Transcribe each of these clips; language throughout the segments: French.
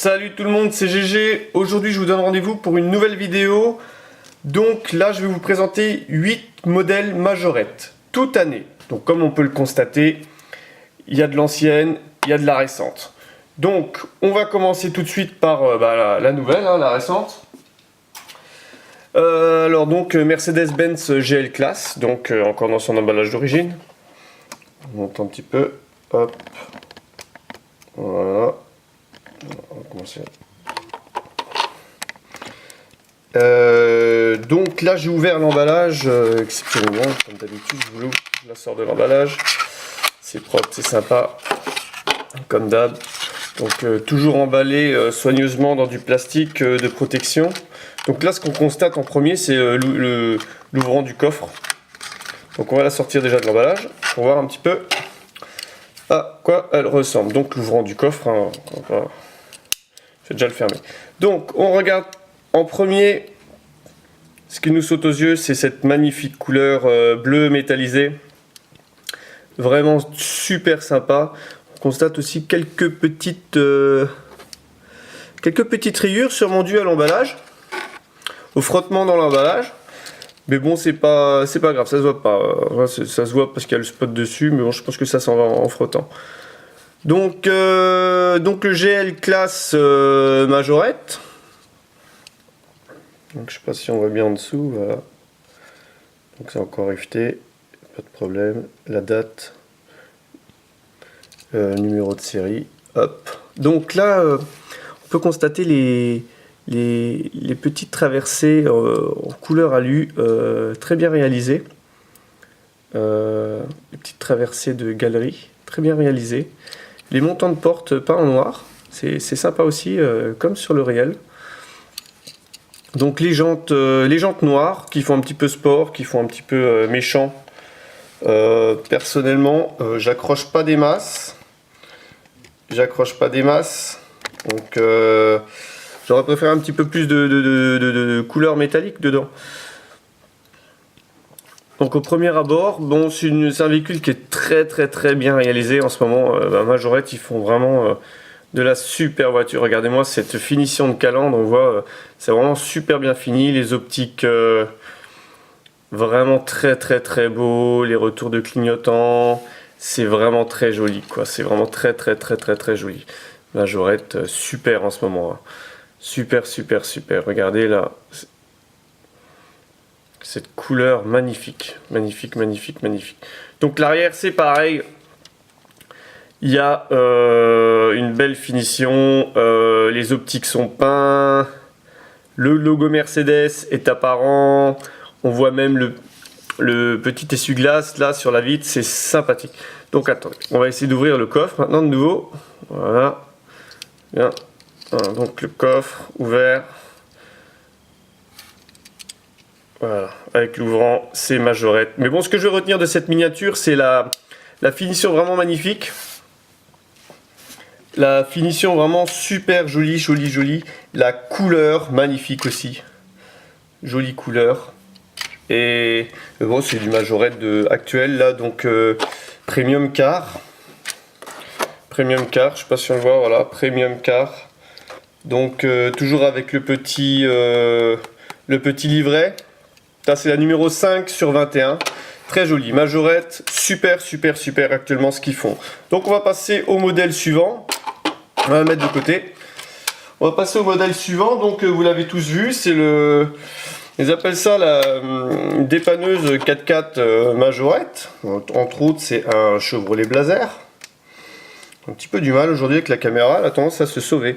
Salut tout le monde, c'est GG. Aujourd'hui je vous donne rendez-vous pour une nouvelle vidéo. Donc là je vais vous présenter 8 modèles majorettes, toute année. Donc comme on peut le constater, il y a de l'ancienne, il y a de la récente. Donc on va commencer tout de suite par la nouvelle, la récente. Alors donc Mercedes-Benz GL Class, donc encore dans son emballage d'origine. On monte un petit peu, hop, voilà. On va commencer. Donc là j'ai ouvert l'emballage exceptionnellement, comme d'habitude je la sors de l'emballage. C'est propre, c'est sympa, comme d'hab. Donc toujours emballé soigneusement dans du plastique de protection. Donc là ce qu'on constate en premier c'est l'ouvrant du coffre. Donc on va la sortir déjà de l'emballage pour voir un petit peu à quoi elle ressemble. Donc l'ouvrant du coffre, hein, je vais déjà le fermer. Donc on regarde en premier, ce qui nous saute aux yeux, c'est cette magnifique couleur bleu métallisé. Vraiment super sympa. On constate aussi quelques petites rayures sûrement dues à l'emballage, au frottement dans l'emballage. Mais bon, c'est pas grave, ça se voit pas. Ça se voit parce qu'il y a le spot dessus, mais bon, je pense que ça s'en va en frottant. Donc le GL Class majorette. Donc je sais pas si on voit bien en dessous, voilà. Donc c'est encore FT, pas de problème. La date, numéro de série, hop. Donc là, on peut constater les petites traversées en couleur alu, très bien réalisées. Les petites traversées de galerie, très bien réalisées. Les montants de porte peints en noir, c'est sympa aussi, comme sur le réel. Donc les jantes noires qui font un petit peu sport, qui font un petit peu méchant. Personnellement, j'accroche pas des masses. Donc j'aurais préféré un petit peu plus de couleur métallique dedans. Donc au premier abord, bon, c'est un véhicule qui est très bien réalisé en ce moment. Majorette, ils font vraiment de la super voiture. Regardez-moi cette finition de calandre, on voit, c'est vraiment super bien fini. Les optiques vraiment très beau, les retours de clignotants, c'est vraiment très joli, quoi. C'est vraiment très joli. Majorette, super en ce moment, hein. Super. Regardez là, cette couleur magnifique. Donc l'arrière c'est pareil. Il y a une belle finition, les optiques sont peints, le logo Mercedes est apparent, on voit même le petit essuie-glace là sur la vitre, c'est sympathique. Donc attendez, on va essayer d'ouvrir le coffre maintenant de nouveau. Voilà. Bien. Voilà, donc le coffre ouvert. Voilà, avec l'ouvrant, c'est majorette. Mais bon, ce que je vais retenir de cette miniature, c'est la finition vraiment magnifique. La finition vraiment super jolie. La couleur magnifique aussi. Jolie couleur. Et bon, c'est du majorette actuel là, donc Premium Car. Je sais pas si on le voit, voilà, Premium Car. Donc toujours avec le petit livret. Ça c'est la numéro 5 sur 21. Très jolie, majorette, super actuellement ce qu'ils font. Donc on va passer au modèle suivant. On va le mettre de côté. On va passer au modèle suivant. Donc vous l'avez tous vu, c'est ils appellent ça la dépanneuse 4x4 majorette. Entre autres, c'est un Chevrolet Blazer. Un petit peu du mal aujourd'hui avec la caméra, elle a tendance à se sauver.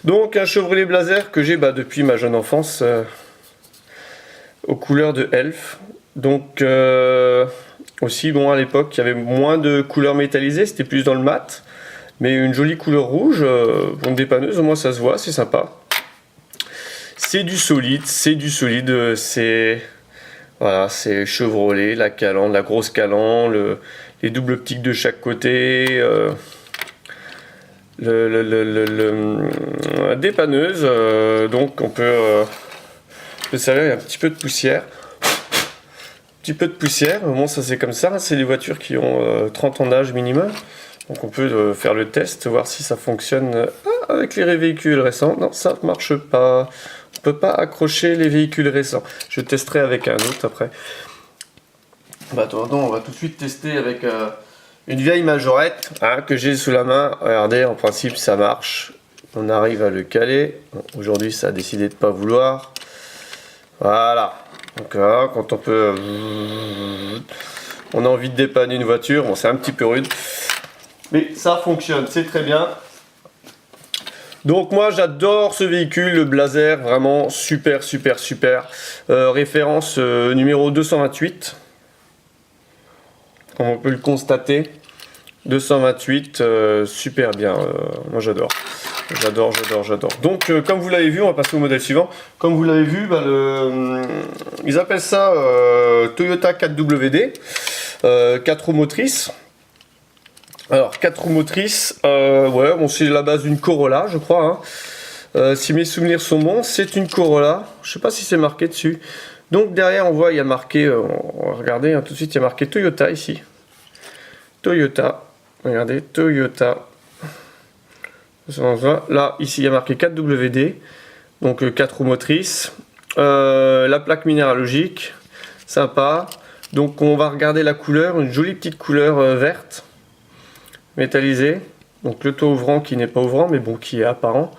Donc un Chevrolet Blazer que j'ai depuis ma jeune enfance, aux couleurs de Elf. Donc aussi, bon, à l'époque, il y avait moins de couleurs métallisées, c'était plus dans le mat. Mais une jolie couleur rouge, pour une dépanneuse, au moins ça se voit, c'est sympa. C'est du solide, voilà, c'est Chevrolet, la calandre, la grosse calandre, les doubles optiques de chaque côté, la dépanneuse, donc on peut servir, il y a un petit peu de poussière. Au moins ça c'est comme ça, c'est les voitures qui ont 30 ans d'âge minimum. Donc on peut faire le test, voir si ça fonctionne avec les véhicules récents. Non, ça ne marche pas. On peut pas accrocher les véhicules récents. Je testerai avec un autre après. Bah attendons, on va tout de suite tester avec une vieille majorette hein, que j'ai sous la main. Regardez, en principe ça marche. On arrive à le caler. Bon, aujourd'hui ça a décidé de pas vouloir. Voilà. Donc là, quand on peut... on a envie de dépanner une voiture. Bon, c'est un petit peu rude. Mais ça fonctionne, c'est très bien. Donc moi j'adore ce véhicule, le Blazer, vraiment super. Référence numéro 228. Comme on peut le constater. 228, super bien, moi j'adore. Donc comme vous l'avez vu, on va passer au modèle suivant. Comme vous l'avez vu, bah, ils appellent ça Toyota 4WD, 4 roues motrices. Alors 4 roues motrices, ouais, bon, c'est la base d'une Corolla je crois. Hein. Si mes souvenirs sont bons, c'est une Corolla. Je sais pas si c'est marqué dessus. Donc derrière on voit, il y a marqué, on va regarder hein, tout de suite, il y a marqué Toyota ici. Toyota, regardez, Toyota. Là, ici, il y a marqué 4WD, donc 4 roues motrices. La plaque minéralogique, sympa. Donc, on va regarder la couleur, une jolie petite couleur verte, métallisée. Donc, le toit ouvrant qui n'est pas ouvrant, mais bon, qui est apparent.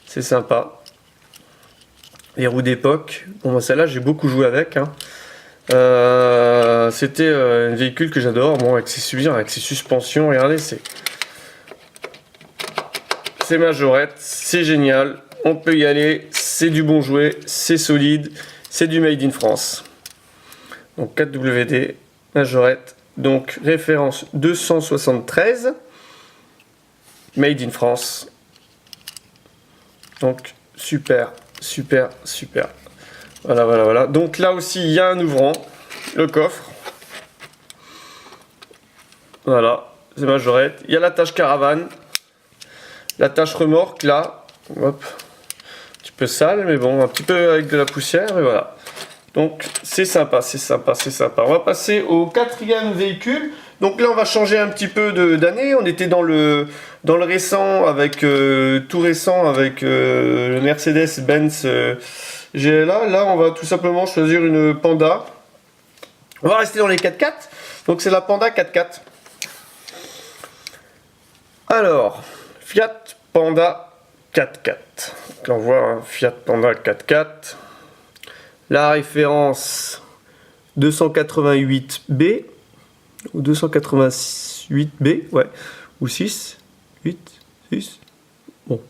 C'est sympa. Les roues d'époque. Bon, celle-là, j'ai beaucoup joué avec. Hein. C'était un véhicule que j'adore, bon, avec ses suspensions, regardez, c'est majorette, c'est génial, on peut y aller, c'est du bon jouet, c'est solide, c'est du made in France. Donc 4WD, majorette, donc référence 273, made in France. Donc super. Voilà. Donc là aussi, il y a un ouvrant, le coffre. Voilà, c'est majorette. Il y a la tâche caravane. La tâche remorque, là. Hop. Un petit peu sale, mais bon, un petit peu avec de la poussière, et voilà. Donc, c'est sympa. On va passer au quatrième véhicule. Donc là, on va changer un petit peu d'année. On était dans le récent, avec tout récent, avec le Mercedes-Benz GLA. Là, on va tout simplement choisir une Panda. On va rester dans les 4x4. Donc, c'est la Panda 4x4. Alors, Fiat Panda 4x4. Donc, là, on voit un Fiat Panda 4x4. La référence 288B ou 288B, ouais, ou 6, 8, 6. Bon,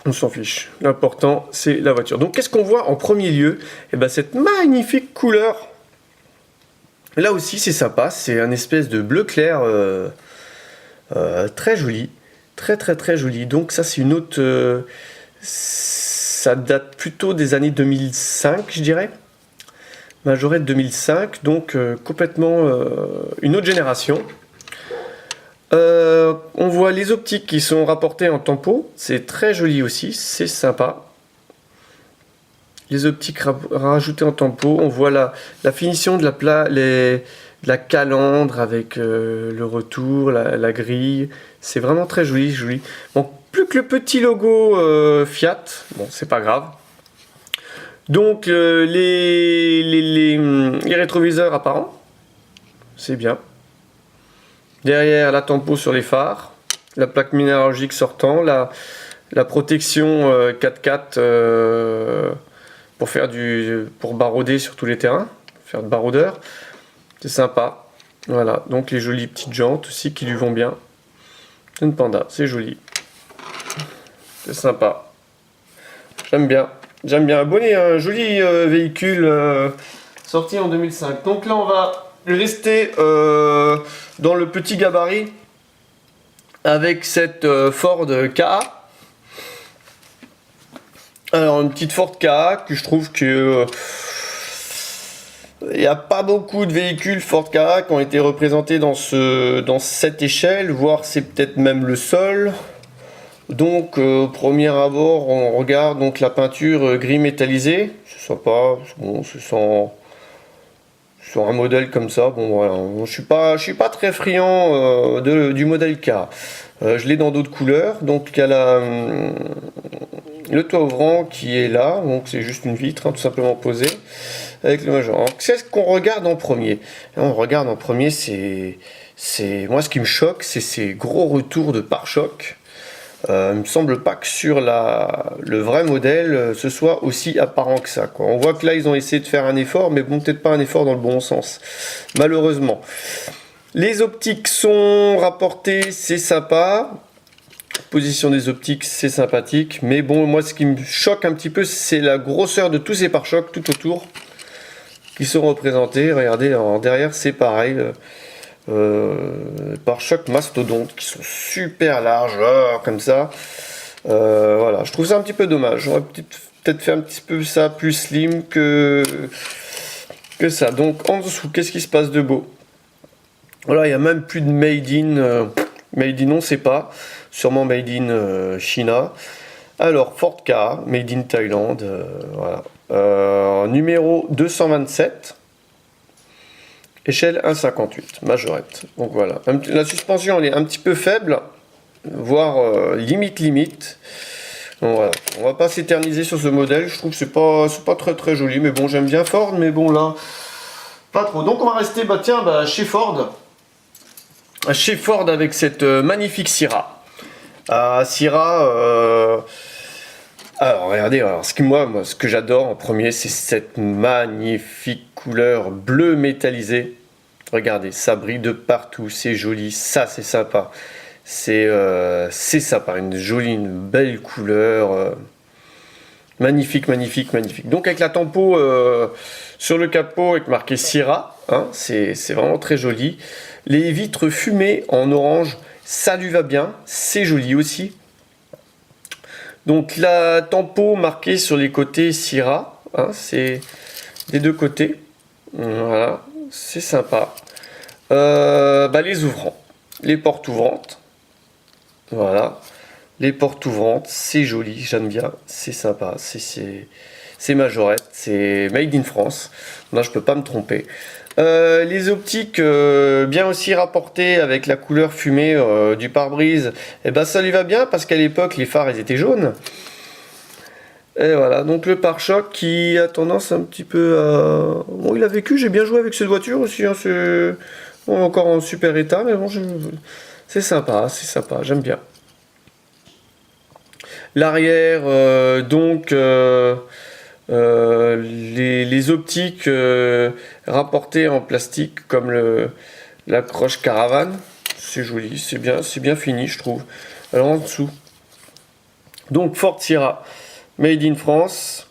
on s'en fiche. L'important, c'est la voiture. Donc, qu'est-ce qu'on voit en premier lieu? Eh ben, cette magnifique couleur. Là aussi, c'est sympa. C'est un espèce de bleu clair très joli. Très joli. Donc, ça, c'est une autre... ça date plutôt des années 2005, je dirais. Majorette 2005. Donc, complètement une autre génération. On voit les optiques qui sont rapportées en tempo. C'est très joli aussi. C'est sympa. Les optiques rajoutées en tempo, on voit la finition de la calandre avec le retour, la grille. C'est vraiment très joli. Bon, plus que le petit logo Fiat, bon, c'est pas grave. Donc, les rétroviseurs apparents, c'est bien. Derrière, la tempo sur les phares, la plaque minéralogique sortant, la protection 4x4 pour barauder sur tous les terrains, faire de baroudeur, c'est sympa. Voilà, donc les jolies petites jantes aussi qui lui vont bien. C'est une Panda, c'est joli, c'est sympa. J'aime bien. Un joli véhicule sorti en 2005. Donc là, on va rester dans le petit gabarit avec cette Ford Ka. Alors, une petite Ford Ka que je trouve que il n'y a pas beaucoup de véhicules Ford Ka qui ont été représentés dans cette échelle, voire c'est peut-être même le seul. Donc, au premier abord, on regarde donc la peinture gris métallisé. C'est sympa, bon, sur un modèle comme ça. Bon voilà, je suis pas très friand du modèle K. Je l'ai dans d'autres couleurs. Donc il y a le toit ouvrant qui est là, donc c'est juste une vitre hein, tout simplement posée avec le majeur. C'est ce qu'on regarde en premier. Là, on regarde en premier, c'est moi ce qui me choque, c'est ces gros retours de pare-choc. Il me semble pas que sur le vrai modèle ce soit aussi apparent que ça, quoi. On voit que là ils ont essayé de faire un effort, mais bon, peut-être pas un effort dans le bon sens, malheureusement. Les optiques sont rapportées, c'est sympa. Position des optiques, c'est sympathique, mais bon, moi ce qui me choque un petit peu, c'est la grosseur de tous ces pare-chocs tout autour qui sont représentés. Regardez, alors, derrière c'est pareil. Pare-chocs mastodontes qui sont super larges comme ça. Voilà, je trouve ça un petit peu dommage. J'aurais peut-être fait un petit peu ça plus slim que ça. Donc en dessous, qu'est-ce qui se passe de beau? Voilà, il n'y a même plus de made in on sait pas, sûrement made in China. Alors Ford K, made in Thaïlande, voilà. Numéro 227. Échelle 1,58, majorette. Donc voilà, la suspension elle est un petit peu faible, voire limite. Donc voilà, on va pas s'éterniser sur ce modèle. Je trouve que c'est pas très joli, mais bon, j'aime bien Ford, mais bon là, pas trop. Donc on va rester chez Ford. Chez Ford avec cette magnifique Syrah. Syrah. Alors regardez, ce que j'adore en premier, c'est cette magnifique couleur bleu métallisé. Regardez, ça brille de partout, c'est joli, ça c'est sympa. C'est sympa, une belle couleur. Magnifique. Donc avec la tempo sur le capot avec marqué Syrah, hein, c'est vraiment très joli. Les vitres fumées en orange, ça lui va bien, c'est joli aussi. Donc la tempo marquée sur les côtés Syrah, hein, c'est des deux côtés. Voilà, c'est sympa. Les ouvrants, les portes ouvrantes. Voilà, les portes ouvrantes, c'est joli, j'aime bien, c'est sympa, c'est majorette, c'est made in France. Là, je peux pas me tromper. Les optiques bien aussi rapportées avec la couleur fumée du pare-brise, ça lui va bien parce qu'à l'époque les phares ils étaient jaunes. Et voilà, donc le pare-choc qui a tendance un petit peu à... Bon, il a vécu, j'ai bien joué avec cette voiture aussi, hein, c'est encore en super état, mais bon, c'est sympa, j'aime bien. L'arrière, les optiques rapportées en plastique comme la croche caravane, c'est joli, c'est bien fini je trouve. Alors en dessous, donc Ford Sierra, made in France,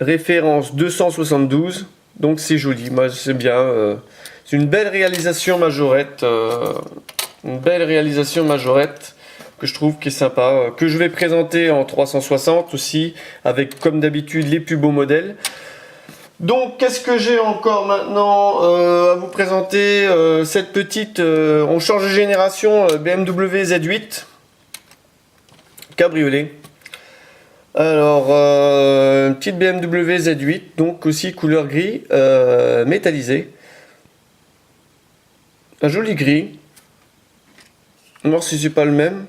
référence 272, donc c'est joli, moi c'est bien, c'est une belle réalisation majorette, que je trouve qui est sympa, que je vais présenter en 360 aussi, avec comme d'habitude les plus beaux modèles. Donc qu'est-ce que j'ai encore maintenant à vous présenter, cette petite, on change de génération, BMW Z8 cabriolet. Alors une petite BMW Z8, donc aussi couleur gris métallisé, un joli gris. Voir si c'est pas le même.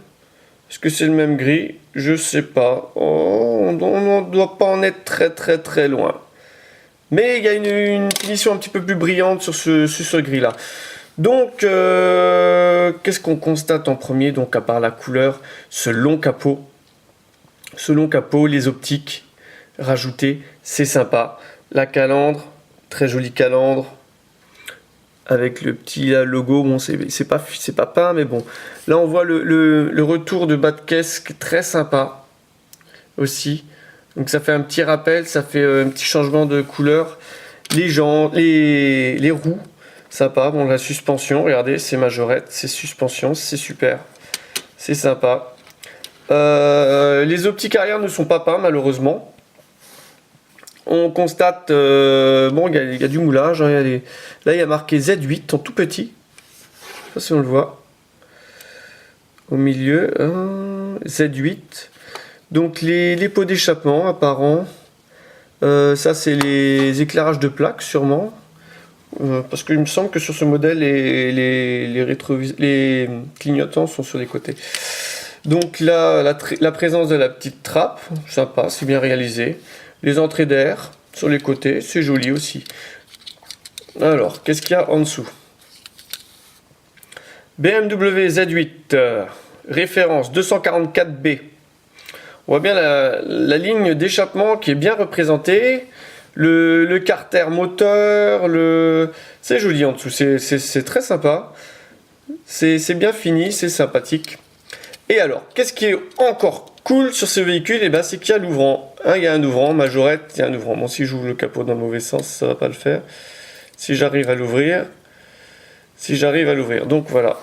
Est-ce que c'est le même gris? Je sais pas. On ne doit pas en être très loin. Mais il y a une finition un petit peu plus brillante sur ce gris-là. Donc, qu'est-ce qu'on constate en premier? Donc, à part la couleur, ce long capot, les optiques rajoutées, c'est sympa. La calandre, très jolie calandre. Avec le petit logo, bon c'est pas peint, mais bon, là on voit le retour de bas de caisse très sympa aussi, donc ça fait un petit rappel, ça fait un petit changement de couleur. Les jantes, les roues, sympa. Bon, la suspension, regardez, c'est majorette, c'est suspension, c'est super, c'est sympa. Les optiques arrière ne sont pas peints malheureusement. On constate, bon, il y a du moulage, hein, là il y a marqué Z8 en tout petit, je sais pas si on le voit, au milieu, Z8, donc les pots d'échappement apparents, ça c'est les éclairages de plaques sûrement, parce qu'il me semble que sur ce modèle, les clignotants sont sur les côtés. Donc là, la présence de la petite trappe, sympa, c'est bien réalisé. Les entrées d'air sur les côtés, c'est joli aussi. Alors, qu'est-ce qu'il y a en dessous? BMW Z8, référence 244B. On voit bien la ligne d'échappement qui est bien représentée. Le carter moteur, c'est joli en dessous, c'est très sympa. C'est bien fini, c'est sympathique. Et alors, qu'est-ce qui est encore cool sur ce véhicule? Et ben, c'est qu'il y a l'ouvrant. Hein, il y a un ouvrant, majorette, il y a un ouvrant. Bon, si j'ouvre le capot dans le mauvais sens, ça va pas le faire. Si j'arrive à l'ouvrir. Donc voilà.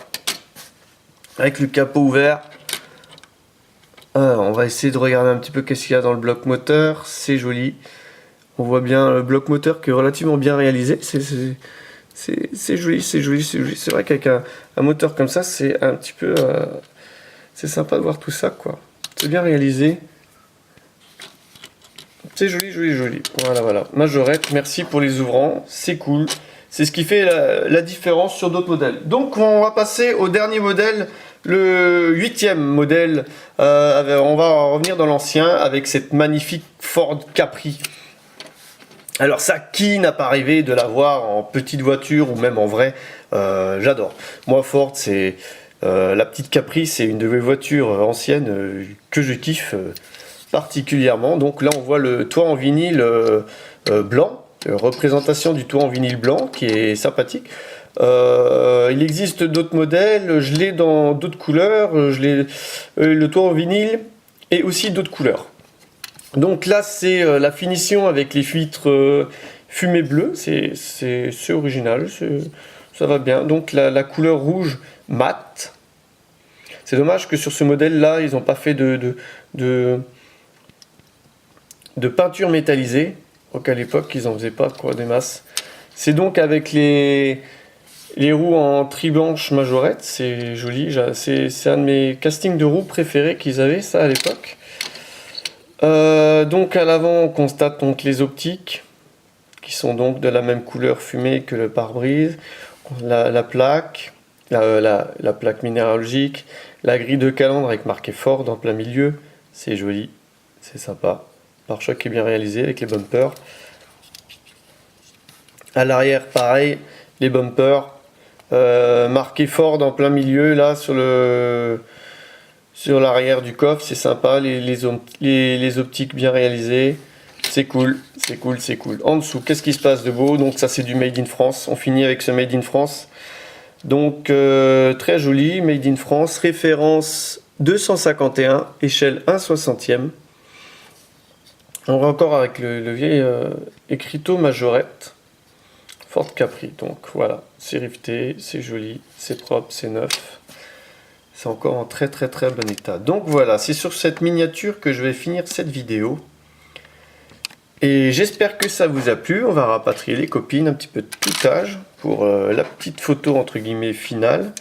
Avec le capot ouvert. On va essayer de regarder un petit peu qu'est-ce qu'il y a dans le bloc moteur. C'est joli. On voit bien le bloc moteur qui est relativement bien réalisé. C'est joli. C'est vrai qu'avec un moteur comme ça, c'est un petit peu... c'est sympa de voir tout ça, quoi. C'est bien réalisé. C'est joli. Voilà. Majorette, merci pour les ouvrants. C'est cool. C'est ce qui fait la différence sur d'autres modèles. Donc, on va passer au dernier modèle, le 8e modèle. On va revenir dans l'ancien avec cette magnifique Ford Capri. Alors ça, qui n'a pas rêvé de l'avoir en petite voiture ou même en vrai? J'adore. Moi, Ford, c'est... la petite Capri, c'est une de mes voitures anciennes que je kiffe particulièrement. Donc là, on voit le toit en vinyle blanc, représentation du toit en vinyle blanc qui est sympathique. Il existe d'autres modèles, je l'ai dans d'autres couleurs, le toit en vinyle et aussi d'autres couleurs. Donc là, c'est la finition avec les filtres fumée bleue, c'est original, ça va bien. Donc la couleur rouge mat. C'est dommage que sur ce modèle-là, ils n'ont pas fait de peinture métallisée. Donc à l'époque, ils n'en faisaient pas quoi des masses. C'est donc avec les roues en tri-blanche majorette, c'est joli. C'est un de mes castings de roues préférés qu'ils avaient, ça à l'époque. Donc à l'avant, on constate donc les optiques qui sont donc de la même couleur fumée que le pare-brise, la plaque. La plaque minéralogique, la grille de calandre avec marqué Ford en plein milieu, c'est joli, c'est sympa. Pare-choc qui est bien réalisé avec les bumpers. À l'arrière, pareil, les bumpers marqué Ford en plein milieu là sur l'arrière du coffre, c'est sympa. Les optiques bien réalisées, c'est cool. En dessous, qu'est-ce qui se passe de beau? Donc ça, c'est du Made in France. On finit avec ce Made in France. Donc très joli, Made in France, référence 251, échelle 1/60e. On va encore avec le vieil écriteau majorette, Ford Capri. Donc voilà, c'est riveté, c'est joli, c'est propre, c'est neuf. C'est encore en très bon état. Donc voilà, c'est sur cette miniature que je vais finir cette vidéo. Et j'espère que ça vous a plu. On va rapatrier les copines, un petit peu de tout âge pour la petite photo entre guillemets finale.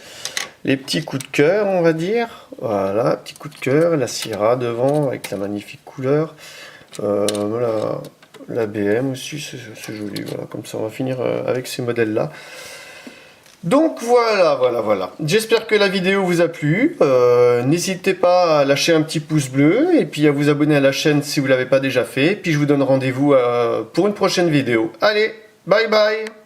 Les petits coups de cœur, on va dire. Voilà, petit coup de cœur, la Sierra devant avec la magnifique couleur. Voilà, la BM aussi, c'est joli. Voilà, comme ça, on va finir avec ces modèles-là. Donc voilà. J'espère que la vidéo vous a plu. N'hésitez pas à lâcher un petit pouce bleu et puis à vous abonner à la chaîne si vous ne l'avez pas déjà fait. Puis je vous donne rendez-vous pour une prochaine vidéo. Allez, bye bye!